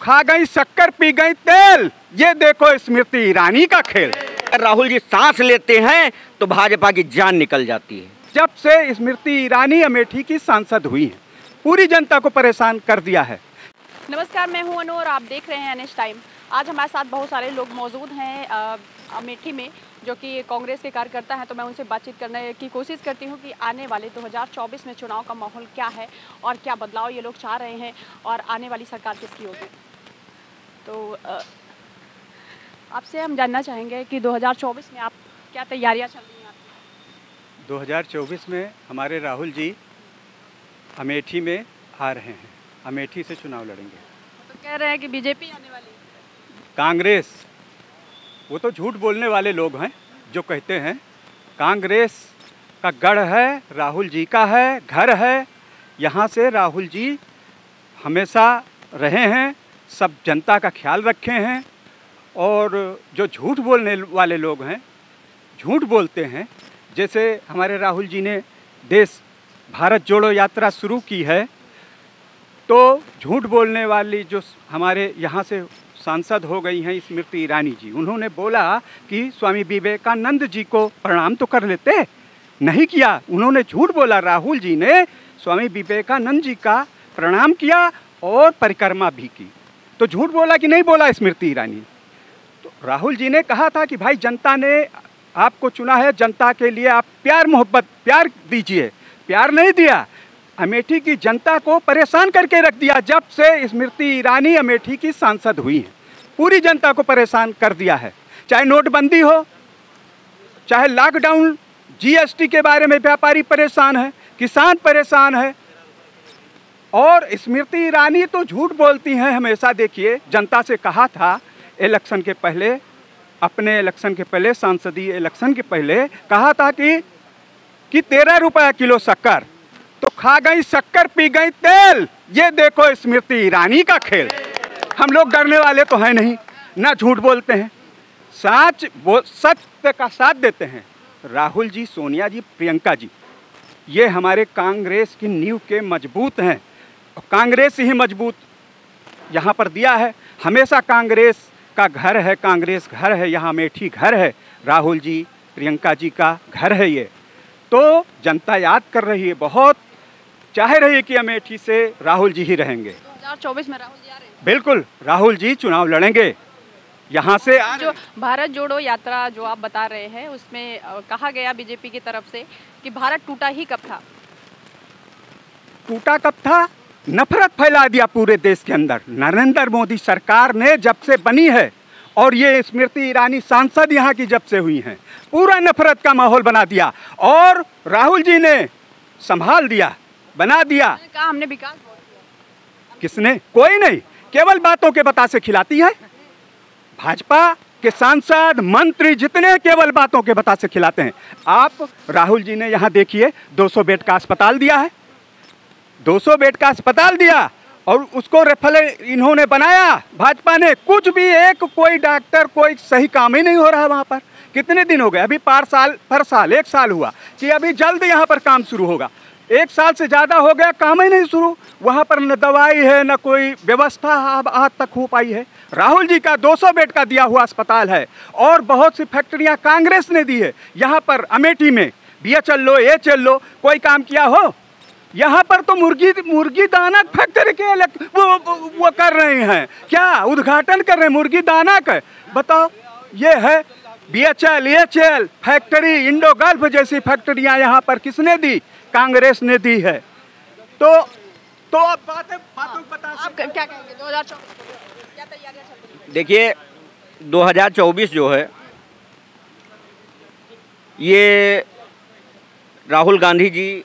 खा गई शक्कर पी गई तेल, ये देखो स्मृति ईरानी का खेल। राहुल जी सांस लेते हैं तो भाजपा की जान निकल जाती है। जब से स्मृति ईरानी अमेठी की सांसद हुई है, पूरी जनता को परेशान कर दिया है। नमस्कार, मैं हूं अनु और आप देख रहे हैं एनएच टाइम। आज हमारे साथ बहुत सारे लोग मौजूद हैं अमेठी में, जो कि कांग्रेस के कार्यकर्ता हैं। तो मैं उनसे बातचीत करने की कोशिश करती हूं कि आने वाले 2024 में चुनाव का माहौल क्या है और क्या बदलाव ये लोग चाह रहे हैं और आने वाली सरकार किसकी होगी। तो आपसे हम जानना चाहेंगे कि 2024 में आप क्या तैयारियां चल रही हैं आपकी? 2024 में हमारे राहुल जी अमेठी में आ रहे हैं, अमेठी से चुनाव लड़ेंगे। तो कह रहे हैं कि बीजेपी आने वाली है। कांग्रेस, वो तो झूठ बोलने वाले लोग हैं जो कहते हैं कांग्रेस का गढ़ है, राहुल जी का है, घर है, यहाँ से राहुल जी हमेशा रहे हैं, सब जनता का ख्याल रखे हैं। और जो झूठ बोलने वाले लोग हैं, झूठ बोलते हैं, जैसे हमारे राहुल जी ने देश भारत जोड़ो यात्रा शुरू की है, तो झूठ बोलने वाली जो हमारे यहाँ से सांसद हो गई हैं स्मृति ईरानी जी, उन्होंने बोला कि स्वामी विवेकानंद जी को प्रणाम तो कर लेते, नहीं किया। उन्होंने झूठ बोला, राहुल जी ने स्वामी विवेकानंद जी का प्रणाम किया और परिक्रमा भी की। तो झूठ बोला कि नहीं बोला स्मृति ईरानी? तो राहुल जी ने कहा था कि भाई जनता ने आपको चुना है, जनता के लिए आप प्यार मोहब्बत प्यार दीजिए। प्यार नहीं दिया, अमेठी की जनता को परेशान करके रख दिया। जब से स्मृति ईरानी अमेठी की सांसद हुई हैं, पूरी जनता को परेशान कर दिया है। चाहे नोटबंदी हो, चाहे लॉकडाउन, जीएसटी के बारे में व्यापारी परेशान है, किसान परेशान है। और स्मृति ईरानी तो झूठ बोलती हैं हमेशा। देखिए, जनता से कहा था इलेक्शन के पहले, अपने इलेक्शन के पहले, सांसदीय इलेक्शन के पहले कहा था कि 13 रुपया किलो शक्कर, तो खा गई शक्कर पी गई तेल। ये देखो स्मृति ईरानी का खेल। हम लोग डरने वाले तो हैं नहीं, ना झूठ बोलते हैं, सत्य का साथ देते हैं। राहुल जी, सोनिया जी, प्रियंका जी, ये हमारे कांग्रेस की नींव के मजबूत हैं। कांग्रेस ही मजबूत यहाँ पर दिया है। हमेशा कांग्रेस का घर है, कांग्रेस घर है, यहाँ अमेठी घर है, राहुल जी, प्रियंका जी का घर है ये। तो जनता याद कर रही है, बहुत चाह रही है कि अमेठी से राहुल जी ही रहेंगे। 2024 में राहुल जी आ रहे हैं? बिल्कुल, राहुल जी चुनाव लड़ेंगे यहाँ से। जो भारत जोड़ो यात्रा जो आप बता रहे हैं, उसमें कहा गया बीजेपी की तरफ से कि भारत टूटा ही कब था? टूटा कब था? नफरत फैला दिया पूरे देश के अंदर। नरेंद्र मोदी सरकार ने जब से बनी है और ये स्मृति ईरानी सांसद यहाँ की जब से हुई हैं, पूरा नफरत का माहौल बना दिया। और राहुल जी ने संभाल दिया, बना दिया। कहा हमने विकास बहुत किया। किसने? कोई नहीं, केवल बातों के बतासे खिलाती है। भाजपा के सांसद मंत्री जितने केवल बातों के बतासे खिलाते हैं। आप राहुल जी ने यहाँ देखिए 200 बेड का अस्पताल दिया है, 200 बेड का अस्पताल दिया और उसको रेफरल इन्होंने बनाया भाजपा ने। कुछ भी कोई डॉक्टर, कोई सही काम ही नहीं हो रहा है वहाँ पर। कितने दिन हो गए? अभी पर साल 1 साल हुआ कि अभी जल्द यहाँ पर काम शुरू होगा। 1 साल से ज़्यादा हो गया, काम ही नहीं शुरू। वहाँ पर न दवाई है, न कोई व्यवस्था आज तक हो पाई है। राहुल जी का 200 बेड का दिया हुआ अस्पताल है और बहुत सी फैक्ट्रियाँ कांग्रेस ने दी है यहाँ पर अमेठी में। BHL लो, HL लो, कोई काम किया हो? यहाँ पर तो मुर्गी दाना फैक्ट्री के वो कर रहे हैं, क्या उद्घाटन कर रहे हैं मुर्गी दाना का? बताओ, ये है BHL, HL factory, Indo gulf जैसी फैक्ट्रियाँ यहाँ पर किसने दी? कांग्रेस ने दी है। तो अब बातों बता, आप क्या कहेंगे 2024 क्या तैयारियां चल रही हैं? देखिए, 2024 जो है, ये राहुल गांधी जी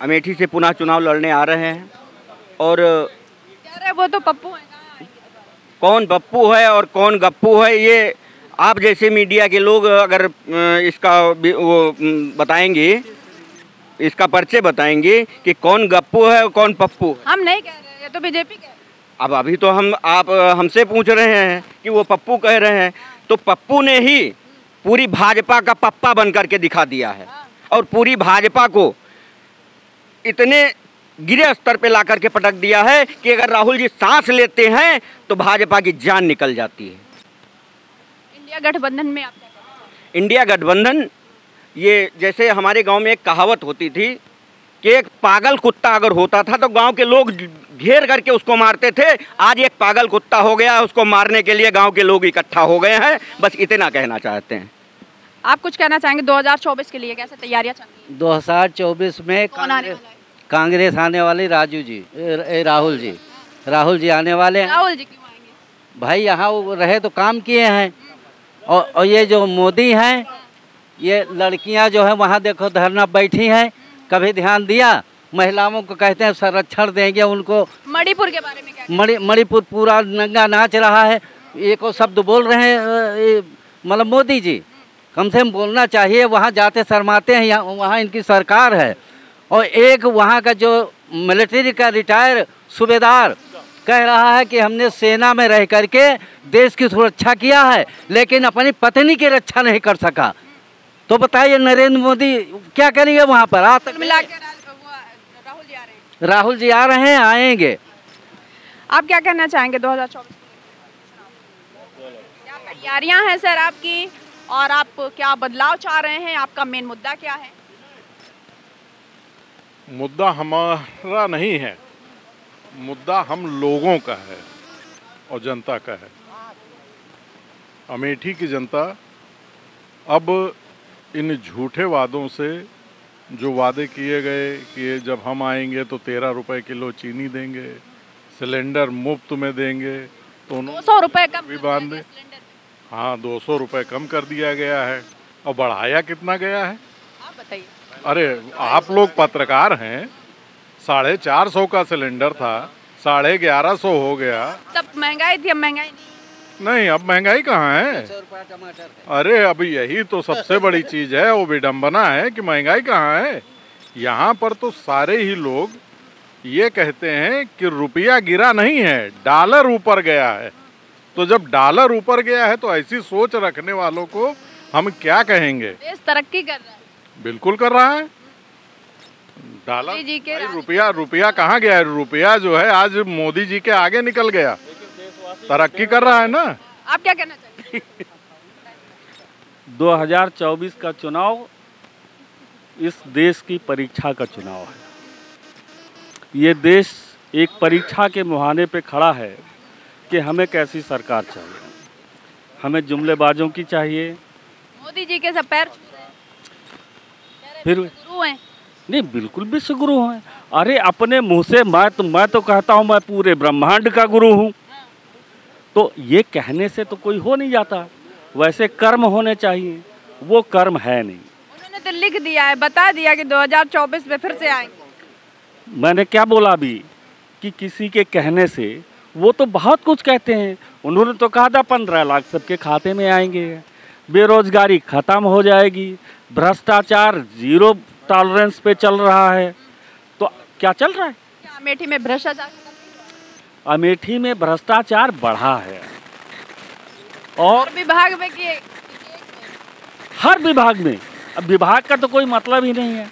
अमेठी से पुनः चुनाव लड़ने आ रहे हैं। और कह रहे वो तो पप्पू है। कौन पप्पू है और कौन गप्पू है, ये आप जैसे मीडिया के लोग अगर इसका वो बताएंगे, इसका परिचय बताएंगे कि कौन गप्पू है और कौन पप्पू। हम नहीं कह रहे हैं, तो बीजेपी कह रहे हैं। अब अभी तो आप हमसे पूछ रहे हैं कि वो पप्पू कह रहे हैं, तो पप्पू ने ही पूरी भाजपा का पप्पा बन करके दिखा दिया है और पूरी भाजपा को इतने गिरे स्तर पे ला करके पटक दिया है कि अगर राहुल जी सांस लेते हैं तो भाजपा की जान निकल जाती है। इंडिया गठबंधन में आप क्या कहते हैं? इंडिया गठबंधन, ये जैसे हमारे गांव में एक कहावत होती थी कि एक पागल कुत्ता अगर होता था तो गांव के लोग घेर करके उसको मारते थे। आज एक पागल कुत्ता हो गया, उसको मारने के लिए गांव के लोग इकट्ठा हो गए हैं। बस इतना कहना चाहते हैं। आप कुछ कहना चाहेंगे 2024 के लिए कैसे तैयारियां चल रही हैं? 2024 में कौन आने वाला है? कांग्रेस आने वाली, राहुल जी आने वाले हैं। राहुल जी क्यों आएंगे? भाई यहाँ वो रहे तो काम किए हैं, और ये जो मोदी हैं, ये लड़कियां जो है वहाँ देखो धरना बैठी हैं, कभी ध्यान दिया? महिलाओं को कहते हैं संरक्षण देंगे उनको। मणिपुर के बारे में क्या मणिपुर पूरा नंगा नाच रहा है, एक और शब्द बोल रहे हैं मतलब मोदी जी, कम से कम बोलना चाहिए। वहाँ जाते शर्माते हैं, यहाँ वहाँ इनकी सरकार है। और एक वहाँ का जो मिलिट्री का रिटायर सूबेदार कह रहा है कि हमने सेना में रह करके देश की सुरक्षा किया है, लेकिन अपनी पत्नी की रक्षा नहीं कर सका। तो बताइए नरेंद्र मोदी क्या करेंगे वहाँ पर? राहुल जी आ रहे हैं, आएंगे। आप क्या कहना चाहेंगे 2024 क्या तैयारियां हैं सर आपकी, और आप क्या बदलाव चाह रहे हैं? आपका मेन मुद्दा क्या है? मुद्दा हमारा नहीं है, मुद्दा हम लोगों का है और जनता का है। अमेठी की जनता अब इन झूठे वादों से, जो वादे किए गए कि जब हम आएंगे तो 13 रुपए किलो चीनी देंगे, सिलेंडर मुफ्त में देंगे, तो 200 रुपए कम भी बांध दें। हाँ, 200 रुपए कम कर दिया गया है। और बढ़ाया कितना गया है आप बताइए। अरे आप लोग पत्रकार हैं, 450 का सिलेंडर था, 1150 हो गया। तब महंगाई थी, अब महंगाई नहीं, अब महंगाई कहाँ है? अरे अब यही तो सबसे बड़ी चीज है, वो विडंबना है कि महंगाई कहाँ है। यहाँ पर तो सारे ही लोग ये कहते हैं कि रुपया गिरा नहीं है, डॉलर ऊपर गया है। तो जब डॉलर ऊपर गया है तो ऐसी सोच रखने वालों को हम क्या कहेंगे? देश तरक्की कर रहा है। बिल्कुल कर रहा है। डॉलर रुपया कहाँ गया है? रुपया जो है आज मोदी जी के आगे निकल गया, तरक्की कर रहा है ना। आप क्या कहना चाहेंगे? 2024 का चुनाव इस देश की परीक्षा का चुनाव है। ये देश एक परीक्षा के मुहाने पे खड़ा है कि हमें कैसी सरकार चाहिए। हमें जुमलेबाजों की चाहिए? मोदी जी के सब पैर छू रहे हैं, फिर गुरु हैं। नहीं, बिल्कुल भी गुरु हैं। अरे अपने मुंह से मैं तो कहता हूँ मैं पूरे ब्रह्मांड का गुरु हूँ। तो ये कहने से तो कोई हो नहीं जाता, वैसे कर्म होने चाहिए, वो कर्म है नहीं। उन्होंने तो लिख दिया है, बता दिया कि 2024 में फिर से आएंगे। मैंने क्या बोला अभी कि किसी के कहने से, वो तो बहुत कुछ कहते हैं। उन्होंने तो कहा था 15 लाख सबके खाते में आएंगे, बेरोजगारी खत्म हो जाएगी, भ्रष्टाचार 0 टॉलरेंस पे चल रहा है। तो क्या चल रहा है? क्या अमेठी में भ्रष्टाचार? अमेठी में भ्रष्टाचार बढ़ा है, और विभाग में कि हर विभाग में। अब विभाग का तो कोई मतलब ही नहीं है,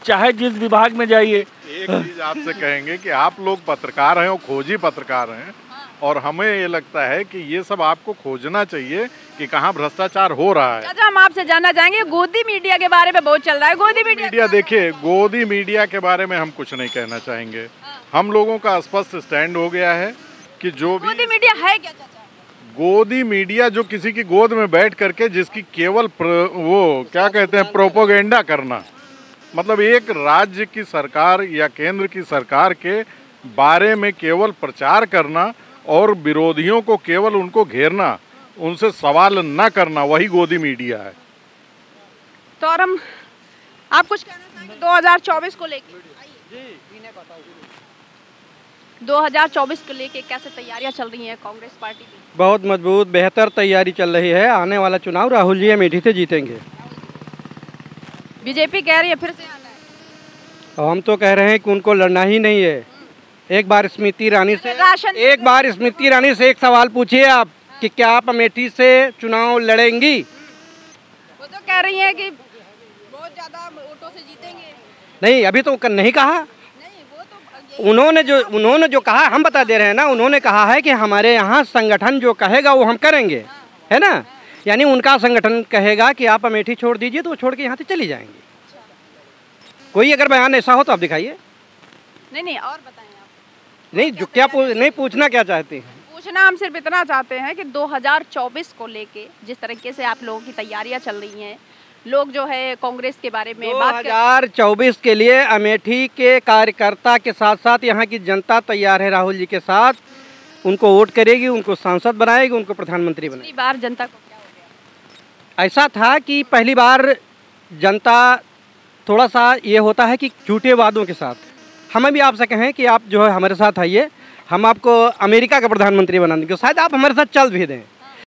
चाहे जिस विभाग में जाइए। एक चीज आपसे कहेंगे कि आप लोग पत्रकार हैं और खोजी पत्रकार हैं, और हमें ये लगता है कि ये सब आपको खोजना चाहिए कि कहाँ भ्रष्टाचार हो रहा है। अच्छा, हम आपसे जानना चाहेंगे, गोदी मीडिया के बारे में बहुत चल रहा है। गोदी मीडिया देखिए, गोदी मीडिया के बारे में हम कुछ नहीं कहना चाहेंगे। हम लोगों का स्पष्ट स्टैंड हो गया है कि जो भी गोदी मीडिया है क्या चाचा? गोदी मीडिया जो किसी की गोद में बैठ करके जिसकी केवल वो क्या कहते हैं प्रोपोगेंडा करना, मतलब एक राज्य की सरकार या केंद्र की सरकार के बारे में केवल प्रचार करना और विरोधियों को केवल उनको घेरना, उनसे सवाल न करना, वही गोदी मीडिया है। तो और हम आप कुछ कहना चाहेंगे 2024 को लेके? 2024 को लेके कैसे तैयारियां चल रही हैं कांग्रेस पार्टी की? बहुत मजबूत बेहतर तैयारी चल रही है। आने वाला चुनाव राहुल जी अमेठी से जीतेंगे। बीजेपी कह रही है फिर से आना है, और हम तो कह रहे हैं कि उनको लड़ना ही नहीं है। एक बार स्मृति ईरानी से एक सवाल पूछिए आप कि क्या आप अमेठी से चुनाव लड़ेंगी? वो तो कह रही है कि बहुत ज़्यादा वोटों से जीतेंगे। नहीं, अभी तो नहीं कहा। नहीं, वो तो उन्होंने जो कहा हम बता दे रहे हैं ना, उन्होंने कहा है कि हमारे यहाँ संगठन जो कहेगा वो हम करेंगे, है ना। यानी उनका संगठन कहेगा कि आप अमेठी छोड़ दीजिए तो वो छोड़ के यहाँ से चली जाएंगे। कोई अगर बयान ऐसा हो तो आप दिखाइए। नहीं और बताएं आप। नहीं जो क्या नहीं पूछना क्या चाहते हैं? पूछना हम सिर्फ इतना चाहते हैं कि 2024 को लेके जिस तरीके से आप लोगों की तैयारियां चल रही हैं, लोग जो है कांग्रेस के बारे में बात कर 2024 के लिए अमेठी के कार्यकर्ता के साथ साथ यहाँ की जनता तैयार है राहुल जी के साथ। उनको वोट करेगी, उनको सांसद बनाएगी, उनको प्रधानमंत्री बनाएगी। पिछली बार जनता को क्या हो गया? ऐसा था कि पहली बार जनता थोड़ा सा ये होता है कि झूठे वादों के साथ, हमें भी आपसे कहें कि आप जो है हमारे साथ आइए, हम आपको अमेरिका का प्रधानमंत्री बना देंगे, शायद आप हमारे साथ चल भी दें।